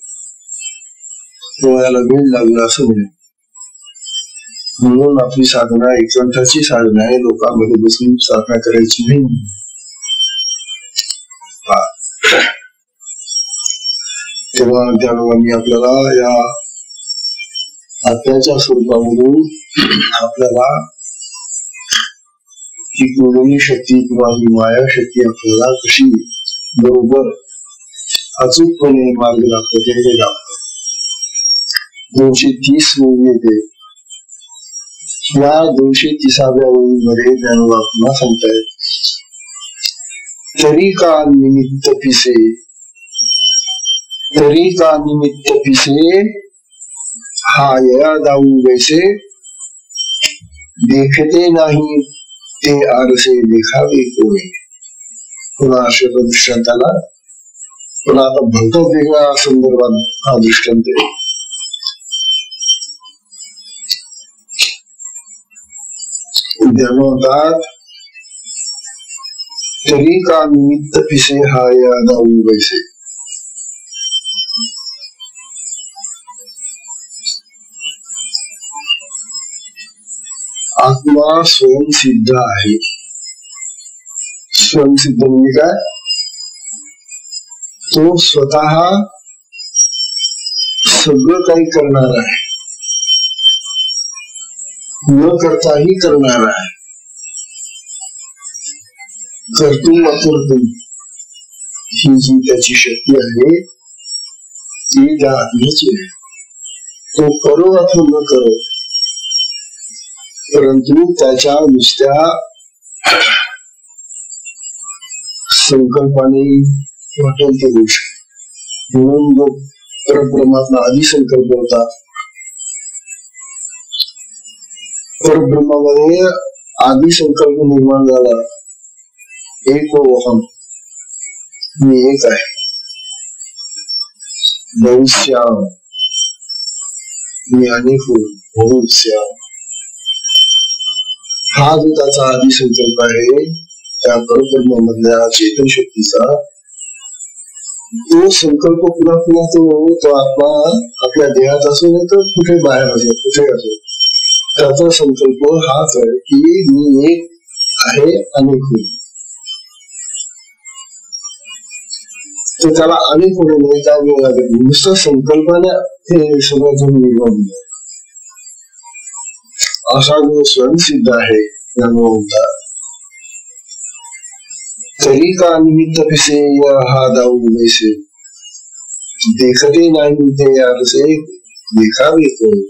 तेव्हा याला वेळ लागला असं म्हणेल. म्हणून आपली साधना एकंठाची साधना आहे, लोकांमध्ये बसून साधना करायची नाही. तेव्हा त्यामुळे आपल्याला या आत्म्याच्या स्वरूपामधून आपल्याला ही कुंडलिनी शक्ती किंवा ही माया शक्ती आपल्याला कशी बरोबर अचूकपणे मार्ग दाखवते हे दाखवते. 230 ओळी येते. या 230व्या ओळीमध्ये ज्ञानोबा सांगतायत, तरी का निमित्त पिसे, तरी का निमित्त पिसे हा या दाऊ वैसे, देखते नाही ते आरसे देखावे कोणी. पुन्हा अशा दृष्टांताला पुन्हा आता भलतच वेगळ्या संदर्भात हा दृष्टांत आहे. म्हणतात, तरी का निमित्त पिसे हा या दाऊ वैसे. आत्मा स्वयंसिद्ध आहे. स्वयंसिद्ध म्हणजे काय? तो स्वतः सगळं काही करणार आहे, न करताही करणार आहे. कर्तुम अकर्तुम ही जी त्याची शक्ती आहे ती त्या आत्म्याची आहे. तो करो अथवा न करो, परंतु त्याच्या नुसत्या संकल्पाने वाटेल ते गोष्ट. म्हणून जो परब्रह्मातला आधी संकल्प होता, परब्रह्मामध्ये आधी संकल्प निर्माण झाला, एक अहम, मी एक आहे, बहुश्याम, मी अनेक बहुश्याम. हा जो त्याचा आधी संकल्प आहे त्या परब्रह्मामधल्या चेतन शक्तीचा, तो संकल्प पुन्हा पुन्हा तो आत्मा आपल्या देहात असो नाही तर कुठे बाहेर असो, कुठे असो, त्याचा संकल्प हाच आहे की मी एक आहे, अनेक होईल. तर त्याला अनेक होणे काय वेळ लागत नाही, नुसतं संकल्पाने हे सगळं निर्माण होतं. असा जो स्वयंसिद्ध आहे होता, तरी का निमित्त पिसे हा दाऊ वैसे, देखते नाही ते आरसे देखावे कोणी.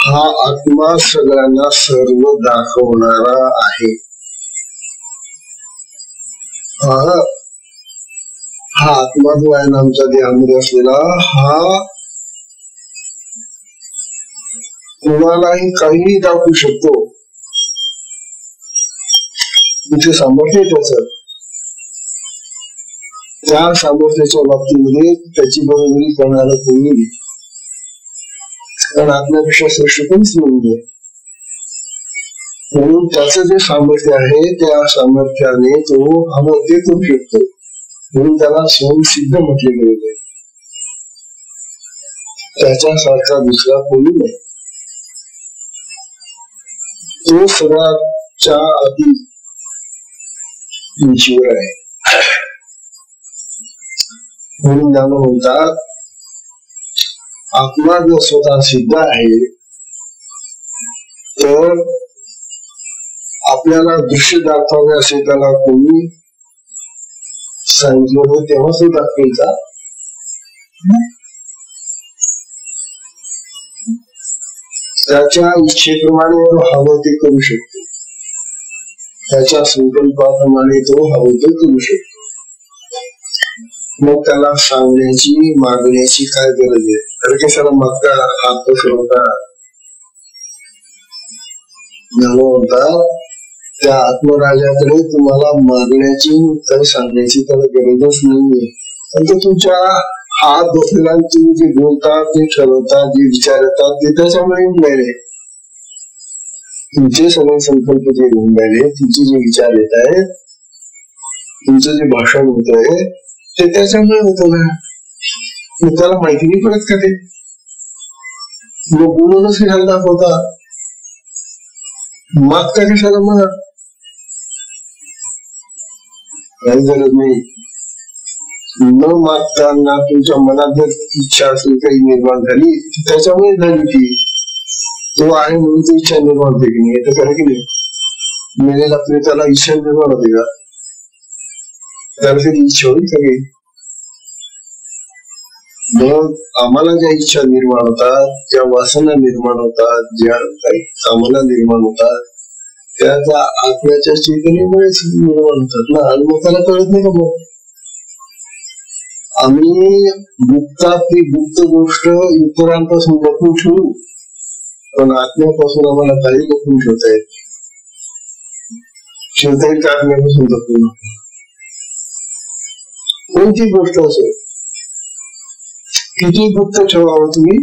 हा आत्मा सगळ्यांना सर्व दाखवणारा आहे. हा आत्मा जो आहे ना आमच्या देहामध्ये असलेला, हा कोणालाही काहीही दाखवू शकतो. तिथे सामर्थ्य त्याच, त्या सामर्थ्याच्या बाबतीमध्ये त्याची बरोबरी करणारा कोणी नाही. कारण आत्म्यापेक्षा श्रेष्ठ कोणीच नाहीये. म्हणून त्याचं जे सामर्थ्य आहे त्या सामर्थ्याने तो हवं ते करू शकतो. म्हणून त्याला स्वयंसिद्ध म्हटले गेले. त्याच्यासारखा दुसरा कोणी नाही. तो सगळ्याच्या आधी ईश्वर आहे. म्हणून त्याला म्हणतात आत्मा जर स्वतः सिद्ध आहे तर आपल्याला दृश्य दाखवावे असे त्याला कोणी सांगितलं होतं तेव्हा तो दाखवायचा. त्याच्या इच्छेप्रमाणे तो हवं ते करू शकतो. त्याच्या संकल्पाप्रमाणे तो हवं ते करू शकतो. मग त्याला सांगण्याची मागण्याची काय गरज आहे? तर कशाला मागता हात पसरवता म्हणतात. त्या आत्मराजाकडे तुम्हाला मागण्याची काही सांगण्याची त्याला गरजच नाहीये. पण तुमच्या हात बसलेला तुम्ही जे बोलतात ते ठरवतात जे विचार येतात ते त्याच्यामुळे येऊन राहिले. तुमचे सगळे संकल्प जे येऊन राहिले तुमचे जे विचार येत आहेत तुमचं जे भाषण होत आहे ते त्याच्यामुळे होत ना. मग त्याला माहिती नाही पडत का? ते मग बोलूनच घ्यायला दाखवता. मागता कशाला? मग काही गरज नाही. न मागताना तुमच्या मनात जर इच्छा असेल काही निर्माण झाली त्याच्यामुळे झाली ती. तो आहे म्हणून ती इच्छा निर्माण होते की नाही? तर खरं की नाही? मेलेला प्रेताला इच्छा निर्माण होते का? त्याला तरी इच्छा होईल का काही? मग आम्हाला ज्या इच्छा निर्माण होतात, ज्या वासना निर्माण होतात, ज्या काही कामना निर्माण होतात त्या त्या आत्म्याच्या चेतनेमुळेच निर्माण होतात ना. आणि मग त्याला कळत नाही का? मग आम्ही ती गुप्त गोष्ट इतरांपासून लपून ठेवू पण आत्म्यापासून आम्हाला काही लपून ठेवता येईल का? आत्म्यापासून लपून कोणती गोष्ट असो किती गुप्त ठेवावं तुम्ही.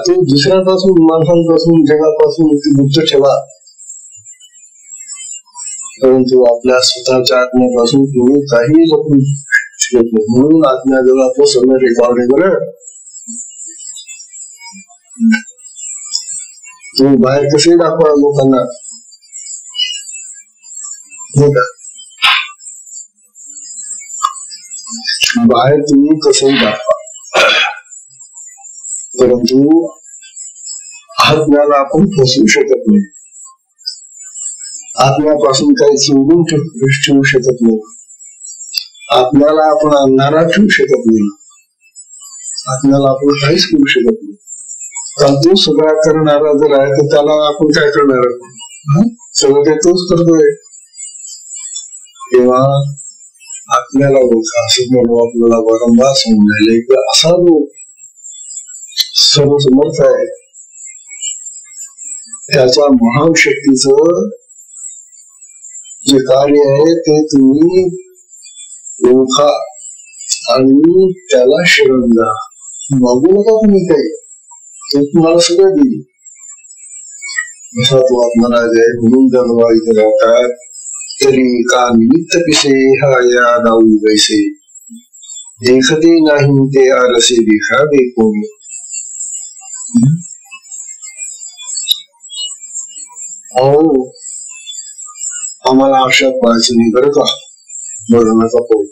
तो दुसऱ्यापासून माणसांपासून जगापासून गुप्त ठेवा परंतु आपल्या स्वतःच्या आत्म्यापासून तुम्ही काही लपून ठेवत नाही. म्हणून आत्म्याजवळ आपलं सगळं रेकॉर्ड आहे. बरं तुम्ही बाहेर कसे दाखवा लोकांना बाहेर तुम्ही कसंही दाखवा परंतु आत्म्याला आपण फसवू शकत नाही. आत्म्यापासून काही चिंबून ठेवू शकत नाही. आत्म्याला आपण अंधारात ठेवू शकत नाही. आत्म्याला आपण काहीच करू शकत नाही. कारण तो सगळा करणारा जर आहे तर त्याला आपण काय करणार आहोत? सगळं काही तोच करतोय. तेव्हा आत्म्याला ओळखा असं म्हणून आपल्याला वारंवार समजायला की असा जो सर्वसमर्थ आहे त्याच्या महान शक्तीचं जे कार्य आहे ते तुम्ही ओळखा आणि त्याला शरण द्या. मागू नका तुम्ही काही. तो तुम्हाला सगळं देईल. असा तो आत्मराज आहे. म्हणून जन्मवाळीत राहतात तरी का निमित्त पिसे हा या दाऊ वैसे देखते नाही ते आरसे दिखावे कोणी. आम्हाला आरशात पाहायचं नाही बरं का? बरं नका पाहू.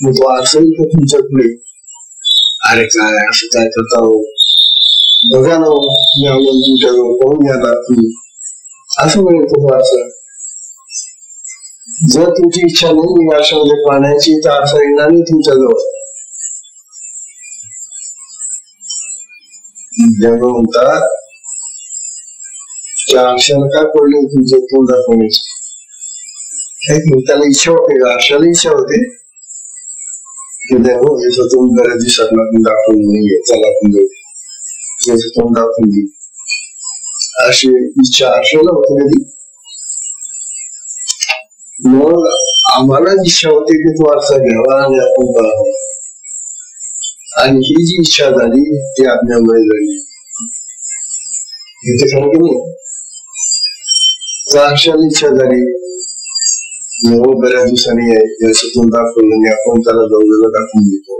मग तो आरसा येईल का तुमच्या पुढे? अरे काय असं काय करता हो? बघा ना मी आवडून तुमच्याजवळ पाहून घ्या तुम्ही असं म्हणेल तो आरसा. जर तुमची इच्छा नाही आरशामध्ये पाहण्याची तर आरसा येणार नाही तुमच्याजवळ. जेव्हा म्हणतात त्या आरशाला काय पडले तुमचं तोंड दाखवण्याची? त्याला इच्छा होते का? आरशाला इच्छा होते की देव याचं तोंड बऱ्याच दिवसात दाखवून नाहीये, त्याला आपण याचं तोंड दाखवून देऊ अशी इच्छा आरशाला होते कधी? मग आम्हाला इच्छा होते की तो आरसा घ्यावा आणि आपण पाहावं. आणि ही जी इच्छा झाली ती आज्ञामुळे झाली. इथे खरं की नाही. अक्षाला इच्छा झाली बऱ्याच दिवसांनी याच्यातून दाखवलं आणि आपण त्याला जवळला दाखवून देतो.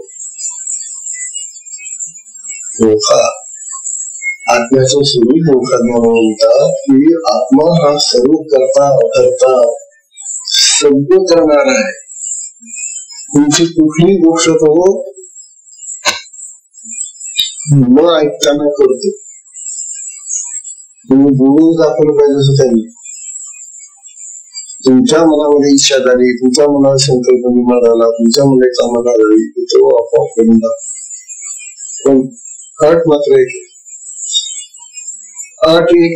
आत्म्याचं स्वरूप ओळखण्याला म्हणतात की आत्मा हा सर्व करता अकर्ता सगळं करणार आहे. तुमची कुठली गोष्ट तो न ऐकताना करतो. तुम्ही बोलून दाखवलं पाहिजे असं त्यांनी. तुमच्या मनामध्ये इच्छा झाली, तुमच्या मनात संकल्प निर्माण झाला, तुमच्या मनात कामना झाली, तो आपोआप करून टाकतो. पण अट मात्र एक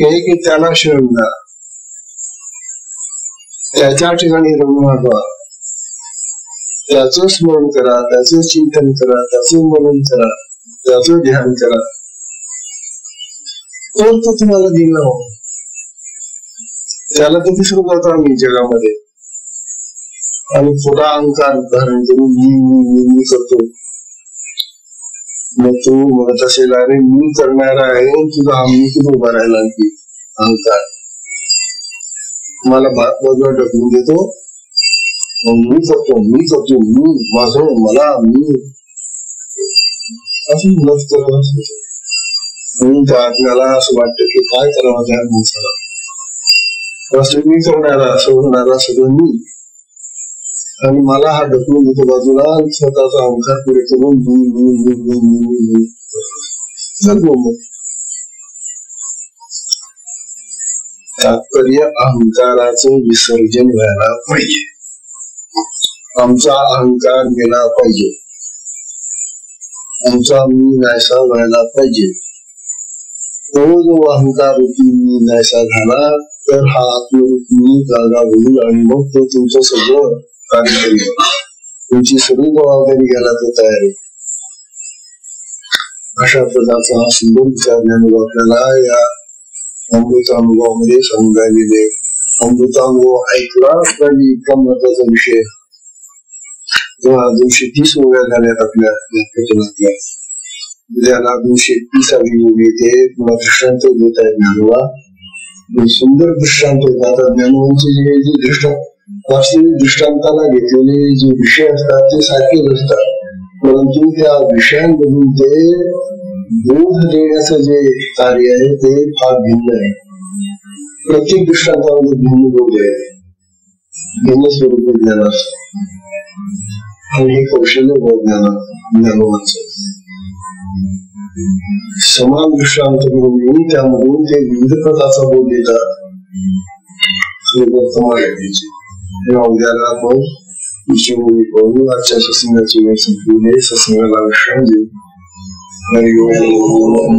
आहे की त्याला शरण द्या, त्याच्या ठिकाणी रमून राहा, त्याचं स्मरण करा, त्याचं चिंतन करा, त्याचं मनन करा, त्याचं ध्यान करा, तर तो तुम्हाला दिला हो. त्याला तर विसरू जातो आम्ही जगामध्ये आणि थोडा अहंकार धारण करून मी करतो. मग तू म्हणत असेल अरे मी करणार आहे, तुझा आम्ही कुठे उभा राहायला की अहंकार मला भात बाजूला ढकलून देतो. मी करतो मी माझं मला मी असं मदत करावं असं. म्हणून त्या आत्म्याला असं वाटतं की काय करावं त्या माणसाला. असं मी करणारा असं होणारा सगळं मी आणि मला हा ढकलून देतो बाजूला स्वतःचा अहंकार पुढे करून तात्पर्य अहंकाराचं विसर्जन व्हायला पाहिजे. आमचा अहंकार गेला पाहिजे, आमचा मी नाहीसा व्हायला पाहिजे. तो जो अहंकार रूपी मी नाहीसा झाला तर हा आत्मरूप मी जागा होईल आणि मग तो तुमचं सगळं कार्य करेल, तुमची सगळी जबाबदारी घ्यायला तो तयार आहे. अशा प्रकारचा हा सुंदर विचार ज्ञानोबा आपल्याला या अमृतानुभवामध्ये समजायलेले. अमृतानुभव ऐकला पाहिजे इतका महत्वाचा विषय. 230 ओव्या झाल्यात आपल्या प्रकरणातल्या. ज्याला 230 येते पुन्हा दृष्टांत देत आहे ज्ञानोबा. सुंदर दृष्टांत होतात ज्ञानोबांचे जे वास्तविक दृष्टांताला घेतलेले जे विषय असतात ते सारखेच असतात, परंतु त्या विषयांमधून ते बोध देण्याचं जे कार्य आहे ते फार भिन्न आहे. प्रत्येक दृष्टांतामध्ये भिन्न बोध आहे, भिन्न स्वरूप ज्ञान असतं आणि हे कौशल्य ज्ञानोबांचं. समान दृष्टांत करून त्यामधून ते विविध प्रकारचा बोध देतात. उद्याला आपण आजच्या सत्संगाची वेळ संपली. सत्संगाला विश्राम देऊ. हरिओम.